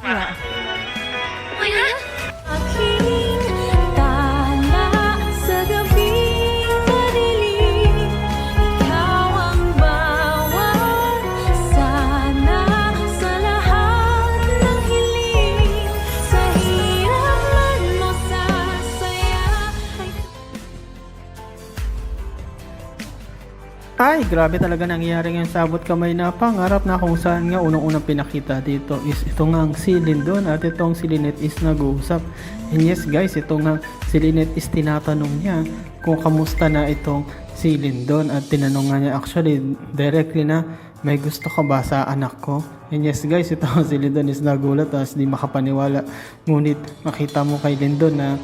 Wala. Aking tala sa gabing madilim, ikaw ang bawat sana sa lahat ng hiling, sa hirap man o sa saya Ay, grabe talaga nangyayari ngayon sa abot kamay na pangarap na kung saan nga unang-unang pinakita dito is ito nga ang si Lindon at itong si Lynette is nag-uusap. And yes guys, ito nga si Lynette is tinatanong niya kung kamusta na itong si Lindon at tinanong nga niya actually directly na may gusto ka ba sa anak ko? And yes guys, ito si Lindon is nagulat as di makapaniwala. Ngunit makita mo kay Lindon na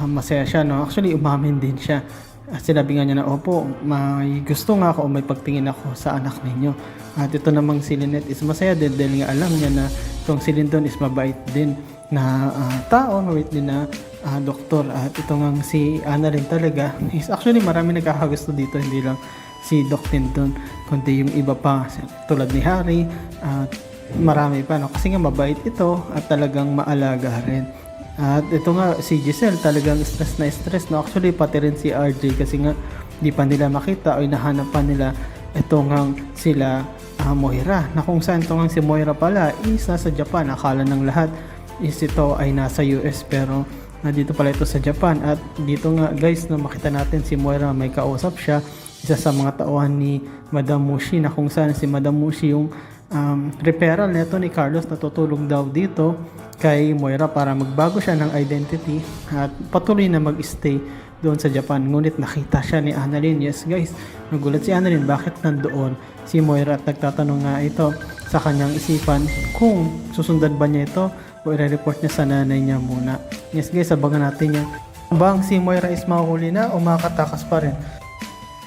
masaya siya, no? Actually umamin din siya. At sinabi nga niya na, opo, may gusto nga ako o may pagtingin ako sa anak ninyo. At ito namang si Lynette is masaya din dahil nga alam niya na itong si Lindon is mabait din na tao, mabait din na doktor. At ito nga si Ana rin talaga is actually marami nagkakagusto dito, hindi lang si Doc Lindon, kundi yung iba pa tulad ni Harry at marami pa, no? Kasi nga mabait ito at talagang maalaga rin. At ito nga si Giselle talagang stress na stress, no? Actually pati rin si RJ kasi nga di pa nila makita o hinahanap pa nila ito nga sila Moira, na kung saan ito nga si Moira pala is nasa Japan. Akala ng lahat is ito ay nasa US pero nandito pala ito sa Japan. At dito nga guys na makita natin si Moira may kausap siya, isa sa mga tauhan ni Madam Mushi, na kung saan si Madam Mushi yung referral neto ni Carlos na tutulong daw dito kay Moira para magbago siya ng identity at patuloy na mag-stay doon sa Japan. Ngunit nakita siya ni Annalyn. Yes guys, nagulat si Annalyn bakit nandoon si Moira at nagtatanong nga ito sa kanyang isipan kung susundan ba niya ito o i-report niya sa nanay niya muna. Yes guys, abangan natin yan. Bang si Moira is mahuli na o makatakas pa rin?